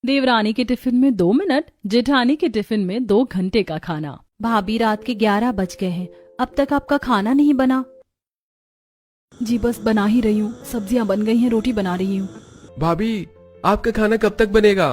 देवरानी के टिफिन में 2 मिनट, जेठानी के टिफिन में 2 घंटे का खाना। भाभी रात के 11 बज गए हैं, अब तक आपका खाना नहीं बना। जी बस बना ही रही हूँ, सब्जियां बन गई हैं, रोटी बना रही हूँ। भाभी आपका खाना कब तक बनेगा?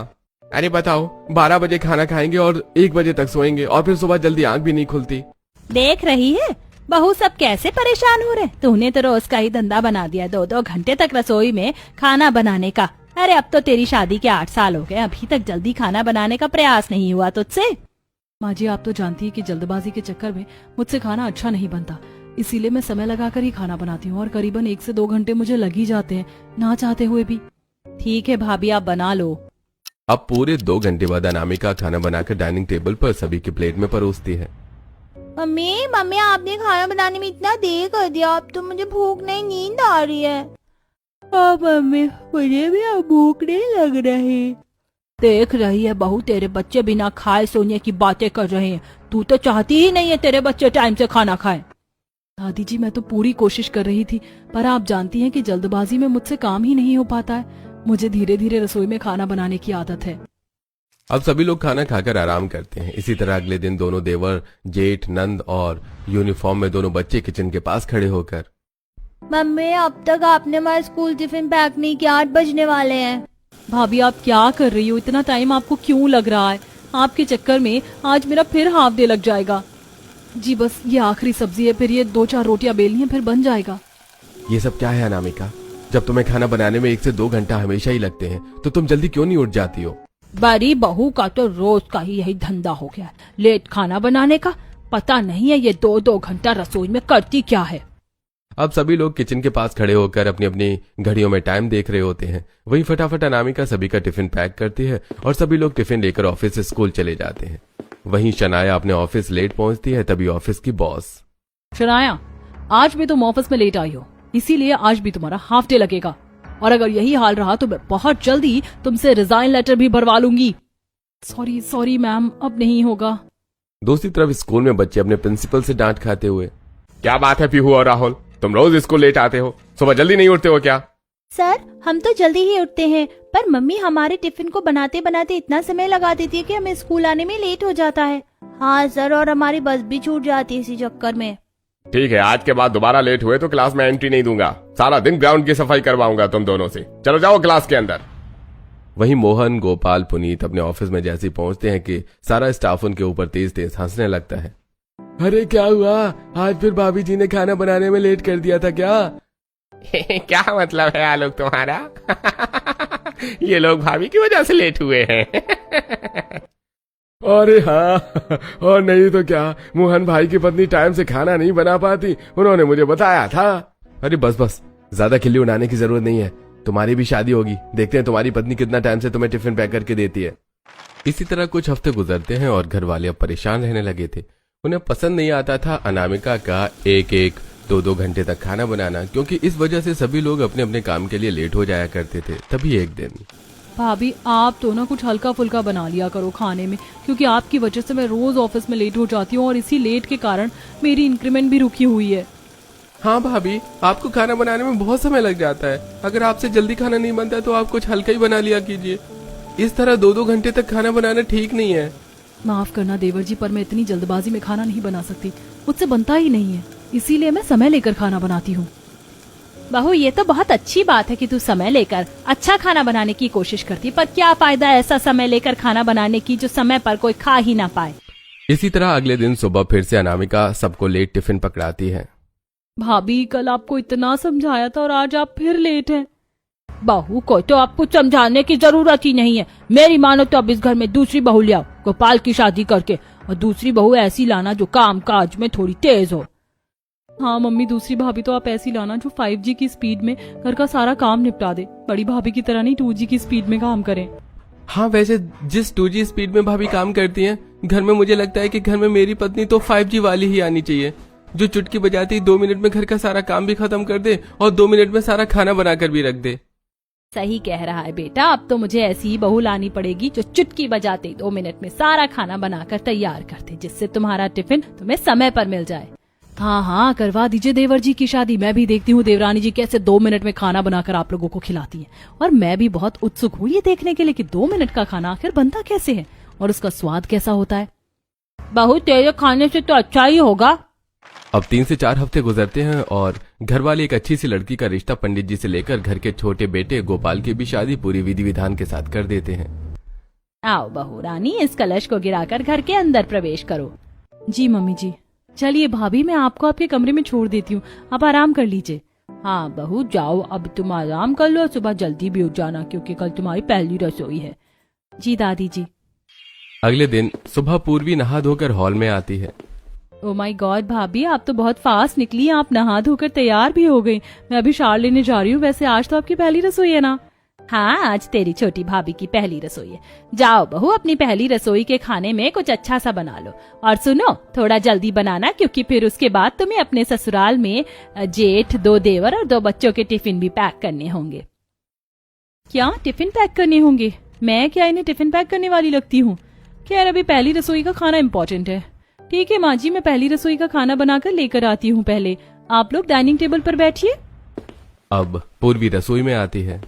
अरे बताओ, 12 बजे खाना खाएंगे और 1 बजे तक सोएंगे और फिर सुबह जल्दी आंख भी नहीं खुलती। देख रही है बहू सब कैसे परेशान हो रहे। तूने तो रोज का ही धंधा बना दिया, 2-2 घंटे तक रसोई में खाना बनाने का। अरे अब तो तेरी शादी के 8 साल हो गए, अभी तक जल्दी खाना बनाने का प्रयास नहीं हुआ तुझसे। माँ जी आप तो जानती है कि जल्दबाजी के चक्कर में मुझसे खाना अच्छा नहीं बनता, इसीलिए मैं समय लगाकर ही खाना बनाती हूँ और करीबन 1 से 2 घंटे मुझे लग ही जाते हैं, ना चाहते हुए भी। ठीक है भाभी आप बना लो। अब पूरे 2 घंटे बाद अनामिका खाना बनाकर डाइनिंग टेबल पर सभी की प्लेट में परोसती है। मम्मी आपने खाना बनाने में इतना देर कर दिया, अब तो मुझे भूख नहीं, नींद आ रही है। मम्मी मुझे भी अब भूख नहीं लग रही। देख रही है बहू, तेरे बच्चे बिना खाए सोने की बातें कर रहे हैं। तू तो चाहती ही नहीं है तेरे बच्चे टाइम से खाना खाएं। दादी जी मैं तो पूरी कोशिश कर रही थी, पर आप जानती हैं कि जल्दबाजी में मुझसे काम ही नहीं हो पाता है। मुझे धीरे धीरे रसोई में खाना बनाने की आदत है। अब सभी लोग खाना खाकर आराम करते हैं। इसी तरह अगले दिन दोनों देवर, जेठ, नंद और यूनिफॉर्म में दोनों बच्चे किचन के पास खड़े होकर, मम्मी अब तक आपने हमारा स्कूल टिफिन पैक नहीं किया, 8 बजने वाले हैं। भाभी आप क्या कर रही हो, इतना टाइम आपको क्यों लग रहा है? आपके चक्कर में आज मेरा फिर हाफ डे लग जाएगा। जी बस ये आखिरी सब्जी है, फिर ये 2-4 रोटियां बेलनी है, फिर बन जाएगा। ये सब क्या है अनामिका? जब तुम्हें खाना बनाने में 1 से 2 घंटा हमेशा ही लगते हैं तो तुम जल्दी क्यों नहीं उठ जाती हो? बड़ी बहू का तो रोज का ही यही धंधा हो गया, लेट खाना बनाने का। पता नहीं है ये 2-2 घंटा रसोई में करती क्या है। अब सभी लोग किचन के पास खड़े होकर अपनी अपनी घड़ियों में टाइम देख रहे होते हैं। वहीं फटाफट अनामिका सभी का टिफिन पैक करती है और सभी लोग टिफिन लेकर ऑफिस से स्कूल चले जाते हैं। वहीं शनाया अपने ऑफिस लेट पहुंचती है। तभी ऑफिस की बॉस, शनाया आज भी तुम ऑफिस में लेट आई हो, इसीलिए आज भी तुम्हारा हाफ डे लगेगा, और अगर यही हाल रहा तो मैं बहुत जल्दी तुमसे रिजाइन लेटर भी भरवा लूंगी। सॉरी मैम, अब नहीं होगा। दूसरी तरफ स्कूल में बच्चे अपने प्रिंसिपल से डांट खाते हुए, क्या बात है पीहू और राहुल, तुम रोज स्कूल लेट आते हो, सुबह जल्दी नहीं उठते हो क्या? सर हम तो जल्दी ही उठते हैं, पर मम्मी हमारे टिफिन को बनाते बनाते इतना समय लगा देती है कि हमें स्कूल आने में लेट हो जाता है। हाँ सर, और हमारी बस भी छूट जाती है इसी चक्कर में। ठीक है, आज के बाद दोबारा लेट हुए तो क्लास में एंट्री नहीं दूंगा। सारा दिन ग्राउंड की सफाई करवाऊंगा तुम दोनों से। चलो जाओ क्लास के अंदर। वहीं मोहन, गोपाल, पुनीत अपने ऑफिस में जैसे पहुंचते हैं कि सारा स्टाफ उनके ऊपर तेज तेज हंसने लगता है। अरे क्या हुआ, आज फिर भाभी जी ने खाना बनाने में लेट कर दिया था क्या? क्या मतलब है आलोक तुम्हारा? ये लोग भाभी की वजह से लेट हुए हैं। अरे हाँ, और नहीं तो क्या, मोहन भाई की पत्नी टाइम से खाना नहीं बना पाती, उन्होंने मुझे बताया था। अरे बस ज्यादा खिल्ली उड़ाने की जरूरत नहीं है, तुम्हारी भी शादी होगी, देखते हैं तुम्हारी पत्नी कितना टाइम से तुम्हें टिफिन पैक करके देती है। इसी तरह कुछ हफ्ते गुजरते हैं और घर वाले अब परेशान रहने लगे थे। उन्हें पसंद नहीं आता था अनामिका का 1-1, 2-2 घंटे तक खाना बनाना, क्योंकि इस वजह से सभी लोग अपने अपने काम के लिए लेट हो जाया करते थे। तभी एक दिन, भाभी आप तो ना कुछ हल्का फुल्का बना लिया करो खाने में, क्योंकि आपकी वजह से मैं रोज ऑफिस में लेट हो जाती हूँ और इसी लेट के कारण मेरी इंक्रीमेंट भी रुकी हुई है। हाँ भाभी, आपको खाना बनाने में बहुत समय लग जाता है। अगर आपसे जल्दी खाना नहीं बनता तो आप कुछ हल्का ही बना लिया कीजिए। इस तरह 2-2 घंटे तक खाना बनाना ठीक नहीं है। माफ करना देवर जी, पर मैं इतनी जल्दबाजी में खाना नहीं बना सकती, मुझसे बनता ही नहीं है, इसीलिए मैं समय लेकर खाना बनाती हूँ। बहू ये तो बहुत अच्छी बात है कि तू समय लेकर अच्छा खाना बनाने की कोशिश करती, पर क्या फायदा ऐसा समय लेकर खाना बनाने की जो समय पर कोई खा ही ना पाए। इसी तरह अगले दिन सुबह फिर से अनामिका सबको लेट टिफिन पकड़ाती है। भाभी कल आपको इतना समझाया था और आज आप फिर लेट हैं। बहू को तो आपको समझाने की जरूरत ही नहीं है। मेरी मानो तो अब इस घर में दूसरी बहू ले आओ, गोपाल की शादी करके, और दूसरी बहू ऐसी लाना जो काम काज में थोड़ी तेज हो। हाँ मम्मी, दूसरी भाभी तो आप ऐसी लाना जो 5G की स्पीड में घर का सारा काम निपटा दे, बड़ी भाभी की तरह नहीं 2G की स्पीड में काम करें। हाँ वैसे जिस 2G स्पीड में भाभी काम करती हैं, घर में मुझे लगता है कि घर में मेरी पत्नी तो 5G वाली ही आनी चाहिए, जो चुटकी बजाती ही 2 मिनट में घर का सारा काम भी खत्म कर दे और 2 मिनट में सारा खाना बनाकर भी रख दे। सही कह रहा है बेटा, अब तो मुझे ऐसी ही बहू लानी पड़ेगी जो चुटकी बजाते 2 मिनट में सारा खाना बनाकर तैयार कर दे, जिससे तुम्हारा टिफिन तुम्हें समय पर मिल जाए। हाँ हाँ, करवा दीजिए देवर जी की शादी। मैं भी देखती हूँ देवरानी जी कैसे 2 मिनट में खाना बनाकर आप लोगों को खिलाती हैं। और मैं भी बहुत उत्सुक हूँ ये देखने के लिए कि 2 मिनट का खाना आखिर बनता कैसे है और उसका स्वाद कैसा होता है। बहू तेरे खाने से तो अच्छा ही होगा। अब 3 से 4 हफ्ते गुजरते हैं और घर वाले एक अच्छी सी लड़की का रिश्ता पंडित जी से लेकर घर के छोटे बेटे गोपाल की भी शादी पूरी विधि विधान के साथ कर देते हैं। आओ बहू रानी, इस कलश को गिराकर घर के अंदर प्रवेश करो। जी मम्मी जी। चलिए भाभी, मैं आपको आपके कमरे में छोड़ देती हूँ, आप आराम कर लीजिए। हाँ बहू जाओ, अब तुम आराम कर लो, सुबह जल्दी भी उठ जाना क्योंकि कल तुम्हारी पहली रसोई है। जी दादी जी। अगले दिन सुबह पूर्वी नहा धोकर हॉल में आती है। ओ माय गॉड भाभी, आप तो बहुत फास्ट निकली, आप नहा धोकर तैयार भी हो गई। मैं अभी शार लेने जा रही हूँ। वैसे आज तो आपकी पहली रसोई है ना? हाँ, आज तेरी छोटी भाभी की पहली रसोई है। जाओ बहू, अपनी पहली रसोई के खाने में कुछ अच्छा सा बना लो। और सुनो, थोड़ा जल्दी बनाना क्योंकि फिर उसके बाद तुम्हें अपने ससुराल में जेठ, 2 देवर और 2 बच्चों के टिफिन भी पैक करने होंगे। क्या टिफिन पैक करने होंगे? मैं क्या इन्हें टिफिन पैक करने वाली लगती हूँ? खैर, अभी पहली रसोई का खाना इम्पोर्टेंट है। ठीक है माँ जी, मैं पहली रसोई का खाना बनाकर लेकर आती हूँ। पहले आप लोग डाइनिंग टेबल पर बैठिए। अब पूर्वी रसोई में आती है।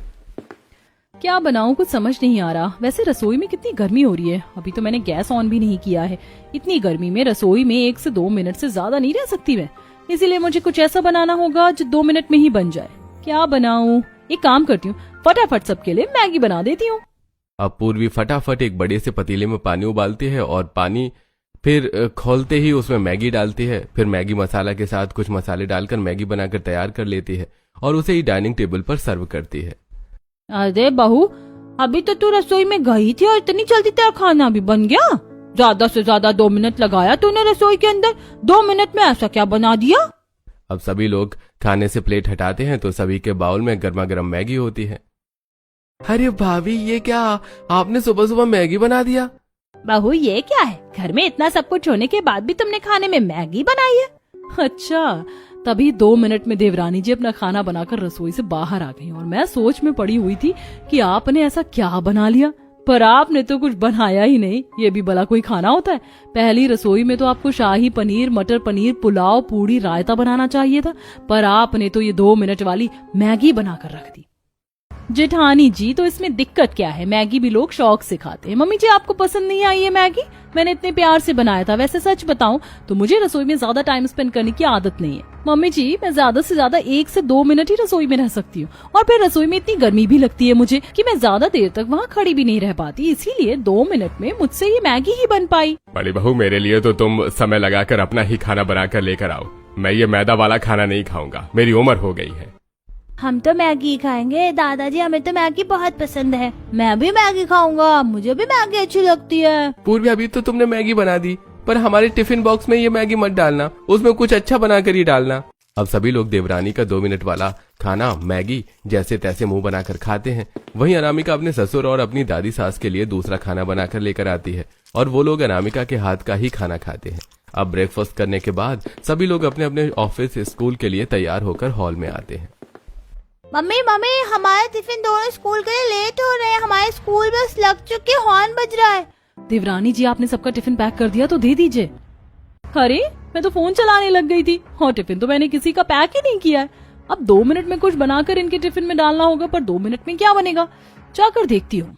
क्या बनाऊं, कुछ समझ नहीं आ रहा। वैसे रसोई में कितनी गर्मी हो रही है। अभी तो मैंने गैस ऑन भी नहीं किया है। इतनी गर्मी में रसोई में 1 से 2 मिनट से ज्यादा नहीं रह सकती मैं। इसीलिए मुझे कुछ ऐसा बनाना होगा जो 2 मिनट में ही बन जाए। क्या बनाऊं? एक काम करती हूँ, फटाफट सबके लिए मैगी बना देती हूँ। अब पूर्वी फटाफट एक बड़े से पतीले में पानी उबालती है और पानी फिर खोलते ही उसमें मैगी डालती है। फिर मैगी मसाला के साथ कुछ मसाले डालकर मैगी बनाकर तैयार कर लेती है और उसे ही डाइनिंग टेबल पर सर्व करती है। अरे बहू, अभी तो तू रसोई में गई थी और इतनी जल्दी तेरा खाना भी बन गया? ज्यादा से ज्यादा 2 मिनट लगाया तूने रसोई के अंदर, 2 मिनट में ऐसा क्या बना दिया? अब सभी लोग खाने से प्लेट हटाते हैं तो सभी के बाउल में गर्मा गर्म मैगी होती है। अरे भाभी, ये क्या, आपने सुबह सुबह मैगी बना दिया? बहू ये क्या है, घर में इतना सब कुछ होने के बाद भी तुमने खाने में मैगी बनाई है? अच्छा, तभी 2 मिनट में देवरानी जी अपना खाना बनाकर रसोई से बाहर आ गई और मैं सोच में पड़ी हुई थी कि आपने ऐसा क्या बना लिया। पर आपने तो कुछ बनाया ही नहीं। ये भी भला कोई खाना होता है? पहली रसोई में तो आपको शाही पनीर, मटर पनीर, पुलाव, पूड़ी, रायता बनाना चाहिए था, पर आपने तो ये 2 मिनट वाली मैगी बनाकर रख दी। जेठानी जी, तो इसमें दिक्कत क्या है? मैगी भी लोग शौक से खाते हैं। मम्मी जी, आपको पसंद नहीं आई है मैगी? मैंने इतने प्यार से बनाया था। वैसे सच बताऊं तो मुझे रसोई में ज्यादा टाइम स्पेंड करने की आदत नहीं है। मम्मी जी, मैं ज्यादा से ज्यादा 1 से 2 मिनट ही रसोई में रह सकती हूँ और फिर रसोई में इतनी गर्मी भी लगती है मुझे कि मैं ज्यादा देर तक वहाँ खड़ी भी नहीं रह पाती। इसीलिए 2 मिनट में मुझसे ये मैगी ही बन पाई। बड़ी बहू, मेरे लिए तो तुम समय लगाकर अपना ही खाना बनाकर लेकर आओ। मैं ये मैदा वाला खाना नहीं खाऊंगा, मेरी उम्र हो गई है। हम तो मैगी खाएंगे दादाजी, हमें तो मैगी बहुत पसंद है। मैं भी मैगी खाऊंगा, मुझे भी मैगी अच्छी लगती है। पूर्वी, अभी तो तुमने मैगी बना दी, पर हमारे टिफिन बॉक्स में ये मैगी मत डालना, उसमें कुछ अच्छा बनाकर ही डालना। अब सभी लोग देवरानी का 2 मिनट वाला खाना मैगी जैसे तैसे मुंह बनाकर खाते हैं। वहीं अनामिका अपने ससुर और अपनी दादी सास के लिए दूसरा खाना बनाकर लेकर आती है और वो लोग अनामिका के हाथ का ही खाना खाते हैं। अब ब्रेकफास्ट करने के बाद सभी लोग अपने अपने ऑफिस, स्कूल के लिए तैयार होकर हॉल में आते हैं। मम्मी मम्मी, हमारे टिफिन दोनों स्कूल के लिए लेट हो रहे हैं। हमारे स्कूल बस लग चुकी, हॉर्न बज रहा है। देवरानी जी, आपने सबका टिफिन पैक कर दिया तो दे दीजिए। अरे, मैं तो फोन चलाने लग गई थी और टिफिन तो मैंने किसी का पैक ही नहीं किया है। अब 2 मिनट में कुछ बनाकर इनके टिफिन में डालना होगा, पर 2 मिनट में क्या बनेगा? जाकर देखती हूँ।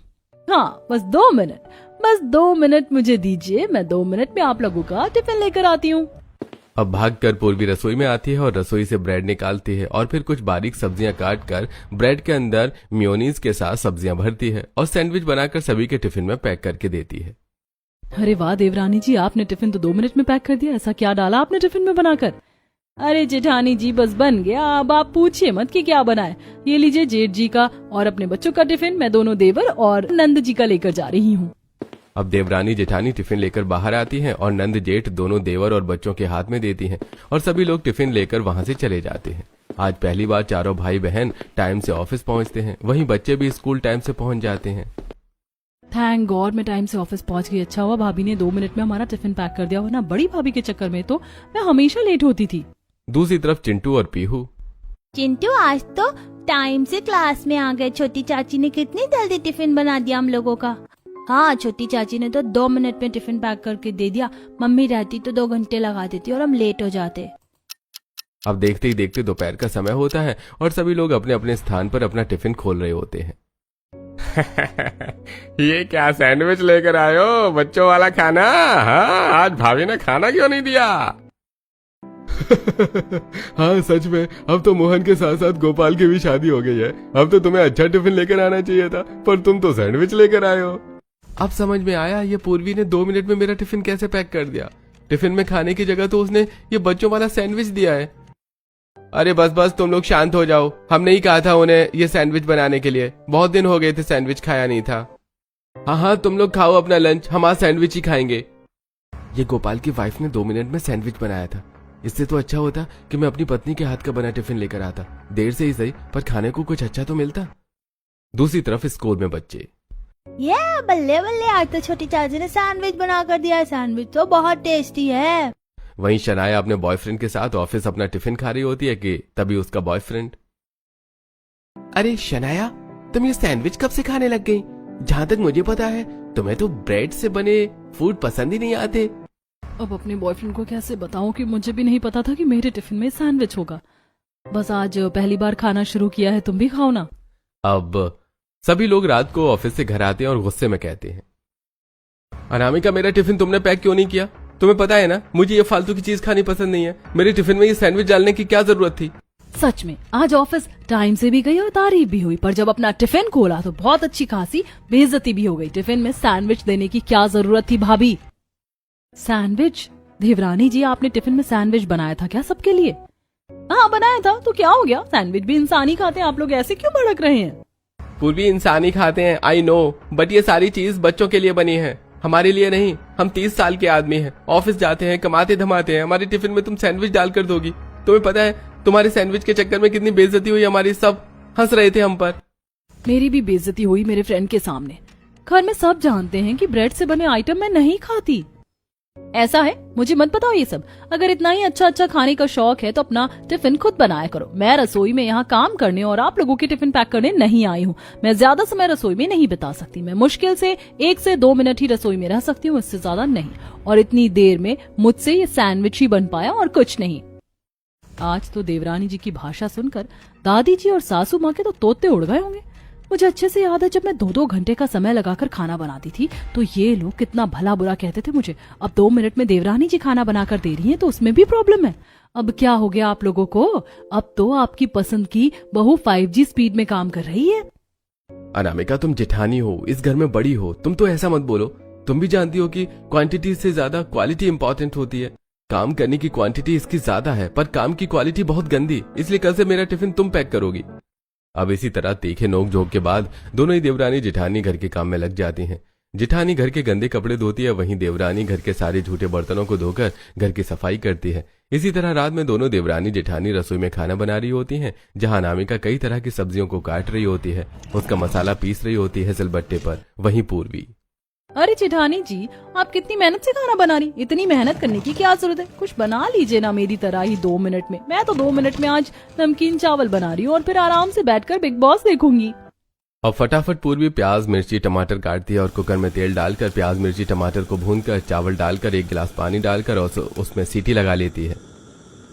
हाँ, बस 2 मिनट, बस 2 मिनट मुझे दीजिए। मैं 2 मिनट में आप लोगों का टिफिन लेकर आती हूँ। अब भागकर पूर्वी रसोई में आती है और रसोई से ब्रेड निकालती है और फिर कुछ बारीक सब्जियां काट कर ब्रेड के अंदर मेयोनीज के साथ सब्जियां भरती है और सैंडविच बनाकर सभी के टिफिन में पैक करके देती है। अरे वाह देवरानी जी, आपने टिफिन तो 2 मिनट में पैक कर दिया। ऐसा क्या डाला आपने टिफिन में बनाकर? अरे जेठानी जी, बस बन गया। अब आप पूछिए मत कि क्या बनाए। ये लीजिए जेठ जी का और अपने बच्चों का टिफिन। मैं दोनों देवर और नंद जी का लेकर जा रही हूँ। अब देवरानी जेठानी टिफिन लेकर बाहर आती हैं और नंद जेठ दोनों देवर और बच्चों के हाथ में देती हैं और सभी लोग टिफिन लेकर वहां से चले जाते हैं। आज पहली बार चारों भाई बहन टाइम से ऑफिस पहुंचते हैं। वहीं बच्चे भी स्कूल टाइम से पहुंच जाते हैं। थैंक गॉड, मैं टाइम से ऑफिस पहुंच गई। अच्छा हुआ भाभी ने 2 मिनट में हमारा टिफिन पैक कर दिया, वरना बड़ी भाभी के चक्कर में तो मैं हमेशा लेट होती थी। दूसरी तरफ चिंटू और पीहू। चिंटू, आज तो टाइम से क्लास में आ गए। छोटी चाची ने कितनी जल्दी टिफिन बना दिया हम लोगों का। हाँ, छोटी चाची ने तो 2 मिनट में टिफिन पैक करके दे दिया। मम्मी रहती तो 2 घंटे लगा देती और हम लेट हो जाते। अब देखते ही देखते दोपहर का समय होता है और सभी लोग अपने अपने स्थान पर अपना टिफिन खोल रहे होते हैं। ये क्या सैंडविच लेकर आए हो, बच्चों वाला खाना? हाँ, आज भाभी ने खाना क्यों नहीं दिया? हाँ सच में, अब तो मोहन के साथ साथ गोपाल की भी शादी हो गई है। अब तो तुम्हें अच्छा टिफिन लेकर आना चाहिए था, पर तुम तो सैंडविच लेकर आए हो। अब समझ में आया ये पूर्वी ने 2 मिनट में मेरा टिफिन कैसे पैक कर दिया। टिफिन में खाने की जगह तो उसने ये बच्चों वाला सैंडविच दिया है। अरे बस बस तुम लोग शांत हो जाओ, हमने ही कहा था उन्हें ये सैंडविच बनाने के लिए, बहुत दिन हो गए थे सैंडविच खाया नहीं था। हाँ हाँ तुम लोग खाओ अपना लंच, हम आज सैंडविच ही खाएंगे। ये गोपाल की वाइफ ने 2 मिनट में सैंडविच बनाया था। इससे तो अच्छा होता कि मैं अपनी पत्नी के हाथ का बना टिफिन लेकर आता, देर से ही सही पर खाने को कुछ अच्छा तो मिलता। दूसरी तरफ स्कूल में बच्चे, ये बल्ले बल्ले, आज तो छोटी चाची ने सैंडविच बना कर दिया है, सैंडविच तो बहुत टेस्टी है। वहीं शनाया अपने बॉयफ्रेंड के साथ ऑफिस अपना टिफिन खा रही होती है कि तभी उसका बॉयफ्रेंड, अरे शनाया तुम ये सैंडविच कब से खाने लग गई? जहां तक मुझे पता है तुम्हें तो ब्रेड से बने फूड पसंद ही नहीं आते। अब अपने बॉयफ्रेंड को कैसे बताऊं कि मुझे भी नहीं पता था कि मेरे टिफिन में सैंडविच होगा। बस आज पहली बार खाना शुरू किया है, तुम भी खाओ ना। अब सभी लोग रात को ऑफिस से घर आते हैं और गुस्से में कहते हैं, अनामिका मेरा टिफिन तुमने पैक क्यों नहीं किया? तुम्हें पता है ना मुझे ये फालतू की चीज खानी पसंद नहीं है, मेरे टिफिन में ये सैंडविच डालने की क्या जरूरत थी? सच में आज ऑफिस टाइम से भी गई और तारीफ भी हुई, पर जब अपना टिफिन खोला तो बहुत अच्छी खासी बेइज्जती भी हो गई। टिफिन में सैंडविच देने की क्या जरूरत थी भाभी? सैंडविच? देवरानी जी आपने टिफिन में सैंडविच बनाया था क्या सबके लिए? हाँ बनाया था, तो क्या हो गया? सैंडविच भी इंसान ही खाते हैं, आप लोग ऐसे क्यों भड़क रहे हैं? पूर्वी इंसान ही खाते हैं, आई नो, बट ये सारी चीज बच्चों के लिए बनी है, हमारे लिए नहीं। हम 30 साल के आदमी हैं, ऑफिस जाते हैं, कमाते धमाते हैं, हमारे टिफिन में तुम सैंडविच डालकर दोगी? तुम्हें पता है तुम्हारे सैंडविच के चक्कर में कितनी बेइज्जती हुई हमारी, सब हंस रहे थे हम पर। मेरी भी बेइज्जती हुई मेरे फ्रेंड के सामने। घर में सब जानते हैं कि ब्रेड से बने आइटम मैं नहीं खाती। ऐसा है, मुझे मत बताओ ये सब। अगर इतना ही अच्छा अच्छा खाने का शौक है तो अपना टिफिन खुद बनाया करो। मैं रसोई में यहाँ काम करने और आप लोगों के टिफिन पैक करने नहीं आई हूँ। मैं ज्यादा समय रसोई में नहीं बिता सकती। मैं मुश्किल से 1 से 2 मिनट ही रसोई में रह सकती हूँ, इससे ज्यादा नहीं। और इतनी देर में मुझसे ये सैंडविच ही बन पाया और कुछ नहीं। आज तो देवरानी जी की भाषा सुनकर दादी जी और सासू माँ के तो तोते उड़ गए होंगे। मुझे अच्छे से याद है जब मैं 2-2 घंटे का समय लगाकर खाना बनाती थी तो ये लोग कितना भला बुरा कहते थे मुझे। अब 2 मिनट में देवरानी जी खाना बनाकर दे रही हैं तो उसमें भी प्रॉब्लम है। अब क्या हो गया आप लोगों को? अब तो आपकी पसंद की बहू 5G स्पीड में काम कर रही है। अनामिका तुम जेठानी हो, इस घर में बड़ी हो, तुम तो ऐसा मत बोलो। तुम भी जानती हो कि क्वांटिटी से ज्यादा क्वालिटी इंपॉर्टेंट होती है। काम करने की क्वांटिटी इसकी ज्यादा है पर काम की क्वालिटी बहुत गंदी, इसलिए कल से मेरा टिफिन तुम पैक करोगी। अब इसी तरह तीखे नोक झोंक के बाद दोनों ही देवरानी जेठानी घर के काम में लग जाती हैं। जेठानी घर के गंदे कपड़े धोती है, वहीं देवरानी घर के सारे झूठे बर्तनों को धोकर घर की सफाई करती है। इसी तरह रात में दोनों देवरानी जेठानी रसोई में खाना बना रही होती हैं, जहां अनामिका कई तरह की सब्जियों को काट रही होती है, उसका मसाला पीस रही होती है सिलबट्टे पर। वहीं पूर्वी, अरे जेठानी जी आप कितनी मेहनत से खाना बना रही, इतनी मेहनत करने की क्या जरूरत है? कुछ बना लीजिए ना मेरी तरह ही 2 मिनट में। मैं तो 2 मिनट में आज नमकीन चावल बना रही हूँ और फिर आराम से बैठकर बिग बॉस देखूंगी। और फटाफट पूर्वी प्याज मिर्ची टमाटर काटती है और कुकर में तेल डालकर प्याज मिर्ची टमाटर को भूनकर चावल डालकर 1 गिलास पानी डालकर उसमें सीटी लगा लेती है।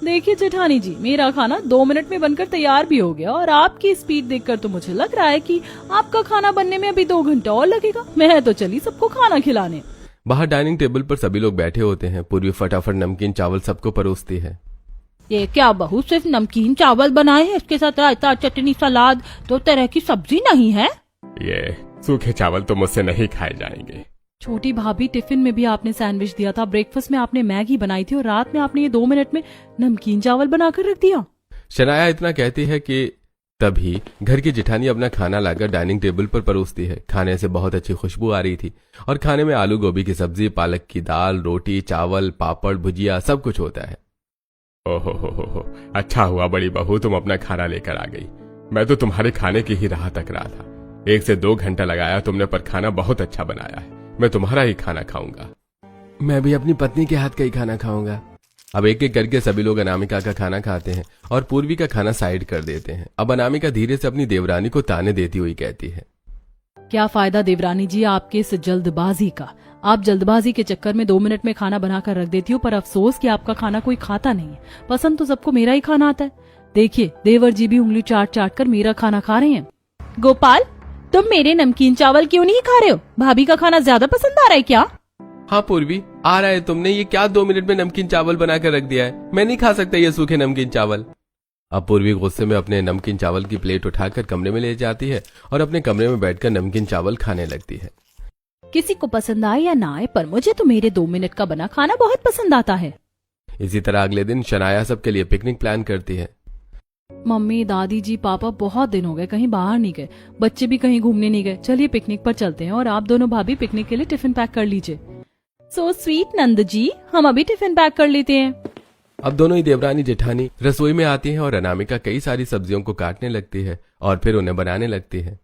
देखिए जेठानी जी मेरा खाना 2 मिनट में बनकर तैयार भी हो गया और आपकी स्पीड देखकर तो मुझे लग रहा है कि आपका खाना बनने में अभी 2 घंटा और लगेगा। मैं तो चली सबको खाना खिलाने। बाहर डाइनिंग टेबल पर सभी लोग बैठे होते हैं। पूर्वी फटाफट नमकीन चावल सबको परोसती है। ये क्या बहू सिर्फ नमकीन चावल बनाए हैं, इसके साथ रायता चटनी सलाद 2 तरह की सब्जी नहीं है? ये सूखे चावल तो मुझसे नहीं खाए जाएंगे। छोटी भाभी टिफिन में भी आपने सैंडविच दिया था, ब्रेकफास्ट में आपने मैगी बनाई थी और रात में आपने ये 2 मिनट में नमकीन चावल बनाकर रख दिया। शनाया इतना कहती है कि तभी घर की जेठानी अपना खाना लाकर डाइनिंग टेबल पर परोसती है। खाने से बहुत अच्छी खुशबू आ रही थी और खाने में आलू गोभी की सब्जी, पालक की दाल, रोटी, चावल, पापड़, भुजिया सब कुछ होता है। ओहो, अच्छा हुआ बड़ी बहू तुम अपना खाना लेकर आ गई। मैं तो तुम्हारे खाने की ही राह तक रहा था। 1 से 2 घंटा लगाया तुमने, पर खाना बहुत अच्छा बनाया है। मैं तुम्हारा ही खाना खाऊंगा। मैं भी अपनी पत्नी के हाथ का ही खाना खाऊंगा। अब एक एक करके सभी लोग अनामिका का खाना खाते हैं और पूर्वी का खाना साइड कर देते हैं। अब अनामिका धीरे से अपनी देवरानी को ताने देती हुई कहती है, क्या फायदा देवरानी जी आपके इस जल्दबाजी का। आप जल्दबाजी के चक्कर में 2 मिनट में खाना बनाकर रख देती हो, पर अफसोस कि आपका खाना कोई खाता नहीं है। पसंद तो सबको मेरा ही खाना आता है। देखिए देवर जी भी उंगली चाट चाट कर मेरा खाना खा रहे हैं। गोपाल, तुम मेरे नमकीन चावल क्यों नहीं खा रहे हो? भाभी का खाना ज्यादा पसंद आ रहा है क्या? हाँ पूर्वी, आ रहा है। तुमने ये क्या 2 मिनट में नमकीन चावल बनाकर रख दिया है? मैं नहीं खा सकता ये सूखे नमकीन चावल। अब पूर्वी गुस्से में अपने नमकीन चावल की प्लेट उठाकर कमरे में ले जाती है और अपने कमरे में बैठकर नमकीन चावल खाने लगती है। किसी को पसंद आए या ना आए, पर मुझे तो मेरे 2 मिनट का बना खाना बहुत पसंद आता है। इसी तरह अगले दिन शनाया सबके लिए पिकनिक प्लान करती है। मम्मी, दादी जी, पापा बहुत दिन हो गए कहीं बाहर नहीं गए, बच्चे भी कहीं घूमने नहीं गए। चलिए पिकनिक पर चलते हैं और आप दोनों भाभी पिकनिक के लिए टिफिन पैक कर लीजिए। सो स्वीट नंद जी, हम अभी टिफिन पैक कर लेते हैं। अब दोनों ही देवरानी जेठानी रसोई में आती हैं और अनामिका कई सारी सब्जियों को काटने लगती है और फिर उन्हें बनाने लगती है।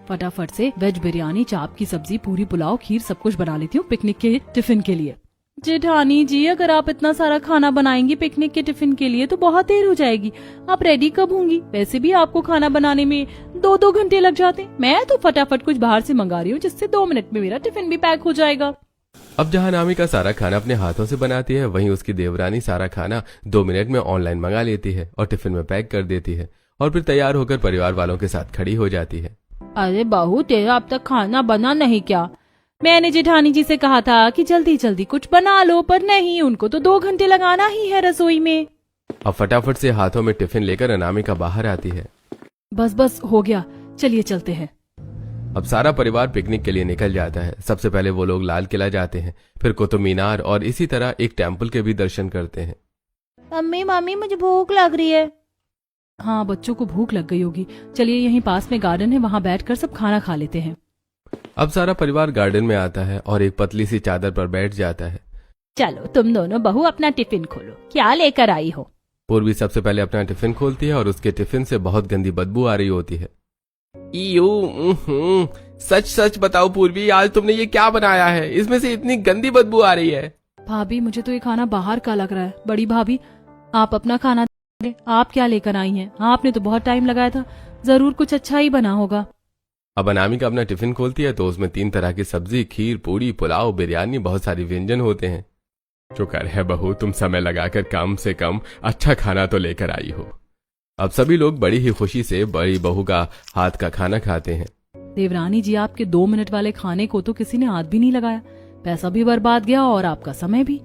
फटाफट से वेज बिरयानी, चाप की सब्जी, पूरी पुलाव, खीर सब कुछ बना लेती हूँ पिकनिक के टिफिन के लिए। जेठानी जी, अगर आप इतना सारा खाना बनाएंगी पिकनिक के टिफिन के लिए तो बहुत देर हो जाएगी। आप रेडी कब होंगी? वैसे भी आपको खाना बनाने में 2-2 घंटे लग जाते। मैं तो फटाफट कुछ बाहर से मंगा रही हूँ जिससे 2 मिनट में मेरा टिफिन भी पैक हो जाएगा। अब जहां अनामिका सारा खाना अपने हाथों से बनाती है, वहीं उसकी देवरानी सारा खाना 2 मिनट में ऑनलाइन मंगा लेती है और टिफिन में पैक कर देती है और फिर तैयार होकर परिवार वालों के साथ खड़ी हो जाती है। अरे बहू, तेरा अब तक खाना बना नहीं क्या? मैंने जेठानी जी से कहा था कि जल्दी जल्दी कुछ बना लो, पर नहीं, उनको तो 2 घंटे लगाना ही है रसोई में। अब फटाफट से हाथों में टिफिन लेकर अनामिका बाहर आती है। बस बस हो गया, चलिए चलते हैं। अब सारा परिवार पिकनिक के लिए निकल जाता है। सबसे पहले वो लोग लाल किला जाते हैं, फिर कुतुब मीनार और इसी तरह एक टेम्पल के भी दर्शन करते हैं। मम्मी मम्मी, मुझे भूख लग रही है। हाँ, बच्चों को भूख लग गई होगी। चलिए यहीं पास में गार्डन है, वहाँ बैठकर सब खाना खा लेते हैं। अब सारा परिवार गार्डन में आता है और एक पतली सी चादर पर बैठ जाता है। चलो तुम दोनों बहू अपना टिफिन खोलो, क्या लेकर आई हो? पूर्वी सबसे पहले अपना टिफिन खोलती है और उसके टिफिन से बहुत गंदी बदबू आ रही होती है। सच सच बताओ पूर्वी, आज तुमने ये क्या बनाया है? इसमें से इतनी गंदी बदबू आ रही है। भाभी, मुझे तो ये खाना बाहर का लग रहा है। बड़ी भाभी, आप अपना खाना दे। आप क्या लेकर आई हैं? आपने तो बहुत टाइम लगाया था, जरूर कुछ अच्छा ही बना होगा। अब अनामिका अपना टिफिन खोलती है तो उसमें 3 तरह की सब्जी, खीर, पूरी, पुलाव, बिरयानी, बहुत सारी व्यंजन होते हैं। शुक्र है बहू, तुम समय लगाकर कम से कम अच्छा खाना तो लेकर आई हो। अब सभी लोग बड़ी ही खुशी से बड़ी बहू का हाथ का खाना खाते हैं। देवरानी जी, आपके 2 मिनट वाले खाने को तो किसी ने हाथ भी नहीं लगाया। पैसा भी बर्बाद गया और आपका समय भी।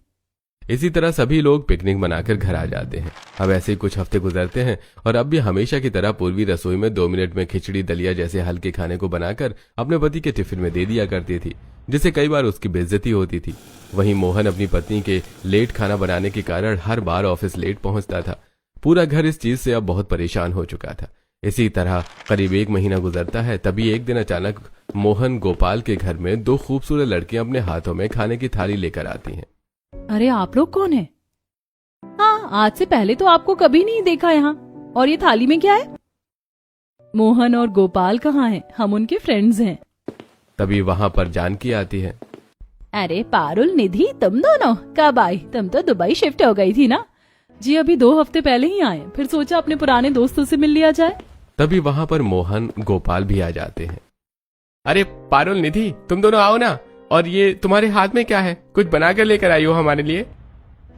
इसी तरह सभी लोग पिकनिक मनाकर घर आ जाते हैं। अब ऐसे ही कुछ हफ्ते गुजरते हैं और अब भी हमेशा की तरह पूर्वी रसोई में 2 मिनट में खिचड़ी, दलिया जैसे हल्के खाने को बनाकर अपने पति के टिफिन में दे दिया करती थी, जिससे कई बार उसकी बेइज्जती होती थी। वहीं मोहन अपनी पत्नी के लेट खाना बनाने के कारण हर बार ऑफिस लेट पहुंचता था। पूरा घर इस चीज से अब बहुत परेशान हो चुका था। इसी तरह करीब 1 महीना गुजरता है। तभी एक दिन अचानक मोहन गोपाल के घर में 2 खूबसूरत लड़कियां अपने हाथों में खाने की थाली लेकर आती हैं। अरे, आप लोग कौन हैं? हाँ, आज से पहले तो आपको कभी नहीं देखा यहाँ। और ये थाली में क्या है? मोहन और गोपाल कहाँ हैं? हम उनके फ्रेंड्स हैं। तभी वहां पर जानकी आती है। अरे पारुल, निधि, तुम दोनों कब आई? तुम तो दुबई शिफ्ट हो गई थी ना? जी, अभी 2 हफ्ते पहले ही आए, फिर सोचा अपने पुराने दोस्तों से मिल लिया जाए। तभी वहां पर मोहन, गोपाल भी आ जाते हैं। अरे पारुल, निधि, तुम दोनों आओ ना। और ये तुम्हारे हाथ में क्या है? कुछ बनाकर लेकर आई हो हमारे लिए?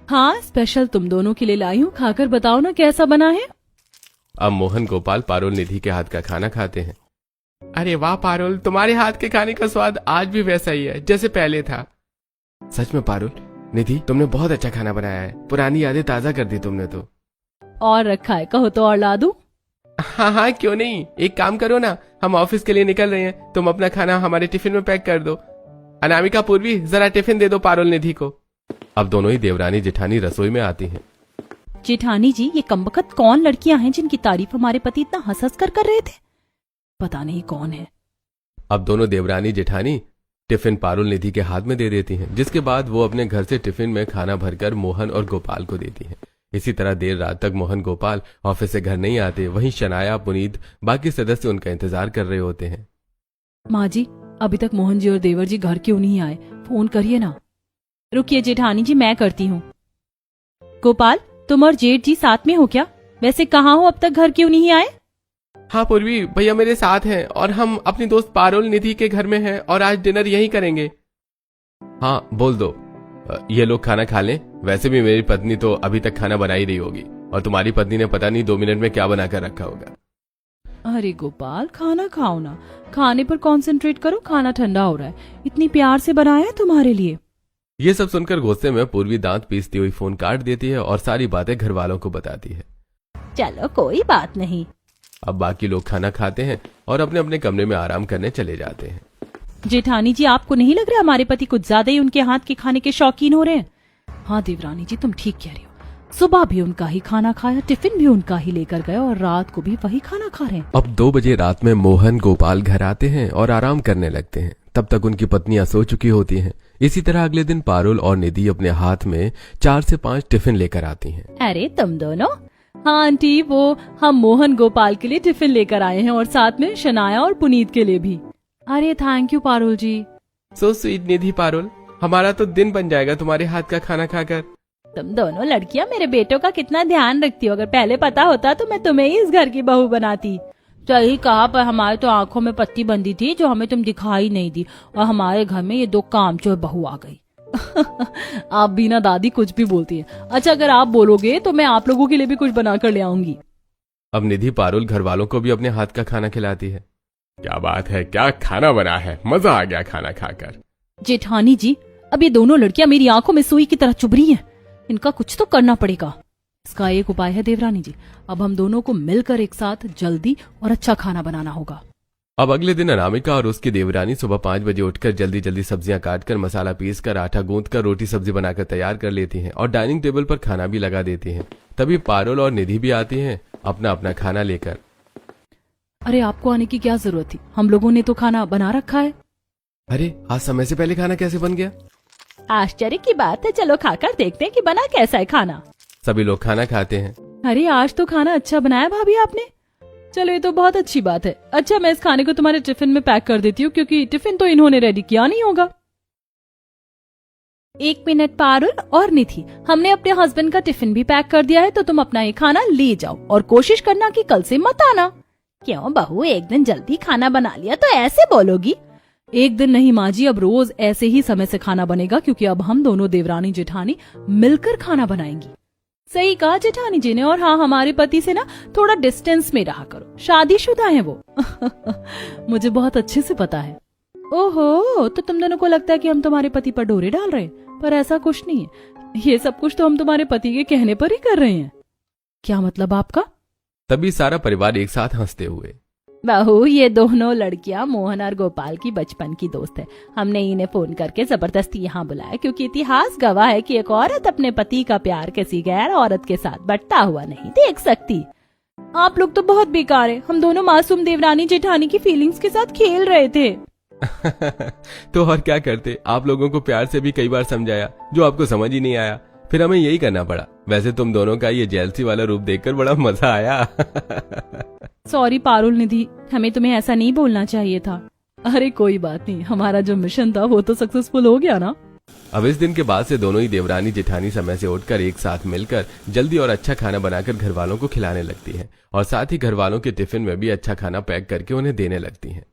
हाँ, स्पेशल तुम दोनों के लिए लाई हूँ, खाकर बताओ ना कैसा बना है। अब मोहन, गोपाल पारुल, निधि के हाथ का खाना खाते हैं। अरे वाह पारुल, तुम्हारे हाथ के खाने का स्वाद आज भी वैसा ही है जैसे पहले था। सच में पारुल, निधि, तुमने बहुत अच्छा खाना बनाया है। पुरानी यादें ताजा कर दी तुमने तो। और रखा है, कहो तो और ला दूं? हाँ, क्यों नहीं। एक काम करो ना, हम ऑफिस के लिए निकल रहे हैं, तुम अपना खाना हमारे टिफिन में पैक कर दो। अनामिका, पूर्वी, जरा टिफिन दे दो पारुल, निधि को। अब दोनों ही देवरानी जेठानी रसोई में आती हैं। जेठानी जी, ये कमबख्त कौन लड़कियां हैं जिनकी तारीफ हमारे पति इतना हंस हंस कर रहे थे? पता नहीं कौन है। अब दोनों देवरानी जेठानी टिफिन पारुल, निधि के हाथ में दे देती हैं, जिसके बाद वो अपने घर से टिफिन में खाना भरकर मोहन और गोपाल को देती हैं। इसी तरह देर रात तक मोहन, गोपाल ऑफिस से घर नहीं आते। वहीं शनाया, पुनीत, बाकी सदस्य उनका इंतजार कर रहे होते हैं। माँ जी, अभी तक मोहन जी और देवर जी घर क्यों नहीं आए? फोन करिए ना। रुकिए जेठानी जी, मैं करती हूँ। गोपाल, तुम और जेठ जी साथ में हो क्या? वैसे कहाँ हो, अब तक घर क्यों नहीं आए? हाँ पूर्वी, भैया मेरे साथ हैं और हम अपनी दोस्त पारुल निधि के घर में हैं और आज डिनर यहीं करेंगे। हाँ बोल दो, ये लोग खाना खा लें। वैसे भी मेरी पत्नी तो अभी तक खाना बना ही रही होगी और तुम्हारी पत्नी ने पता नहीं 2 मिनट में क्या बनाकर रखा होगा। अरे गोपाल, खाना खाओ ना, खाने पर कंसंट्रेट करो, खाना ठंडा हो रहा है, इतनी प्यार से बनाया है तुम्हारे लिए। ये सब सुनकर गुस्से में पूर्वी दांत पीसती हुई फोन काट देती है और सारी बातें घर वालों को बताती है। चलो कोई बात नहीं। अब बाकी लोग खाना खाते हैं और अपने अपने कमरे में आराम करने चले जाते हैं। जेठानी जी, आपको नहीं लग रहा हमारे पति कुछ ज्यादा ही उनके हाथ के खाने के शौकीन हो रहे हैं? हाँ देवरानी जी, तुम ठीक कह रही हो। सुबह भी उनका ही खाना खाया, टिफिन भी उनका ही लेकर गए और रात को भी वही खाना खा रहे हैं। अब 2 बजे रात में मोहन गोपाल घर आते हैं और आराम करने लगते हैं। तब तक उनकी पत्नियां सो चुकी होती हैं। इसी तरह अगले दिन पारुल और निधि अपने हाथ में 4 से 5 टिफिन लेकर आती हैं। अरे तुम दोनों? हाँ आंटी, वो हम मोहन गोपाल के लिए टिफिन लेकर आए हैं और साथ में शनाया और पुनीत के लिए भी। अरे thank you Parul ji. So sweet Nidhi Parul, हमारा तो दिन बन जाएगा तुम्हारे हाथ का खाना खाकर। तुम दोनों लड़कियां मेरे बेटों का कितना ध्यान रखती हो। अगर पहले पता होता तो मैं तुम्हें ही इस घर की बहू बनाती। सही कहा, पर हमारे तो आंखों में पट्टी बंधी थी जो हमें तुम दिखाई नहीं दी और हमारे घर में ये 2 कामचोर बहू आ गई। आप भी ना दादी कुछ भी बोलती है। अच्छा, अगर आप बोलोगे तो मैं आप लोगों के लिए भी कुछ बनाकर ले आऊंगी। अब निधि पारुल घर वालों को भी अपने हाथ का खाना खिलाती है। क्या बात है, क्या खाना बना है, मजा आ गया खाना खाकर। जेठानी जी, अब ये दोनों लड़कियां मेरी आंखों में सुई की तरह चुभ रही हैं। इनका कुछ तो करना पड़ेगा। इसका एक उपाय है देवरानी जी, अब हम दोनों को मिलकर एक साथ जल्दी और अच्छा खाना बनाना होगा। अब अगले दिन अनामिका और उसकी देवरानी सुबह 5 बजे उठकर जल्दी जल्दी सब्जियां काटकर, मसाला पीसकर, आटा गूंथकर रोटी सब्जी बनाकर तैयार कर लेती हैं और डाइनिंग टेबल पर खाना भी लगा देती हैं। तभी पारुल और निधि भी आती हैं अपना अपना खाना लेकर। अरे आपको आने की क्या जरूरत थी, हम लोगों ने तो खाना बना रखा है। अरे आज समय से पहले खाना कैसे बन गया? आश्चर्य की बात है, चलो खाकर देखते हैं कि बना कैसा है खाना। सभी लोग खाना खाते हैं। अरे आज तो खाना अच्छा बनाया भाभी आपने। चलो ये तो बहुत अच्छी बात है। अच्छा, मैं इस खाने को तुम्हारे टिफिन में पैक कर देती हूँ क्योंकि टिफिन तो इन्होंने रेडी किया नहीं होगा। 1 मिनट पारुल और निधि, हमने अपने हस्बैंड का टिफिन भी पैक कर दिया है, तो तुम अपना ये खाना ले जाओ और कोशिश करना कि कल से मत आना। क्यों बहू, एक दिन जल्दी खाना बना लिया तो ऐसे बोलोगी? एक दिन नहीं माँ जी, अब रोज ऐसे ही समय से खाना बनेगा क्योंकि अब हम दोनों देवरानी जेठानी मिलकर खाना बनाएंगी। सही कहा जेठानी जी ने। और हाँ, हमारे पति से ना थोड़ा डिस्टेंस में रहा करो, शादीशुदा है वो। मुझे बहुत अच्छे से पता है। ओहो, तो तुम दोनों को लगता है कि हम तुम्हारे पति पर डोरे डाल रहे हैं, पर ऐसा कुछ नहीं है। ये सब कुछ तो हम तुम्हारे पति के कहने पर ही कर रहे हैं। क्या मतलब आपका? तभी सारा परिवार एक साथ हंसते हुए। बहू, ये दोनों लड़कियां मोहन और गोपाल की बचपन की दोस्त है। हमने इन्हें फोन करके जबरदस्ती यहाँ बुलाया क्योंकि इतिहास गवाह है कि एक औरत अपने पति का प्यार किसी गैर औरत के साथ बंटता हुआ नहीं देख सकती। आप लोग तो बहुत बेकार है। हम दोनों मासूम देवरानी जेठानी की फीलिंग्स के साथ खेल रहे थे। तो और क्या करते, आप लोगों को प्यार से भी कई बार समझाया जो आपको समझ ही नहीं आया, फिर हमें यही करना पड़ा। वैसे तुम दोनों का ये जेलसी वाला रूप देखकर बड़ा मजा आया। सॉरी पारुल निधि, हमें तुम्हें ऐसा नहीं बोलना चाहिए था। अरे कोई बात नहीं, हमारा जो मिशन था वो तो सक्सेसफुल हो गया ना। अब इस दिन के बाद से दोनों ही देवरानी जेठानी समय से उठकर एक साथ मिलकर जल्दी और अच्छा खाना बनाकर घर वालों को खिलाने लगती हैं और साथ ही घर वालों के टिफिन में भी अच्छा खाना पैक करके उन्हें देने लगती हैं।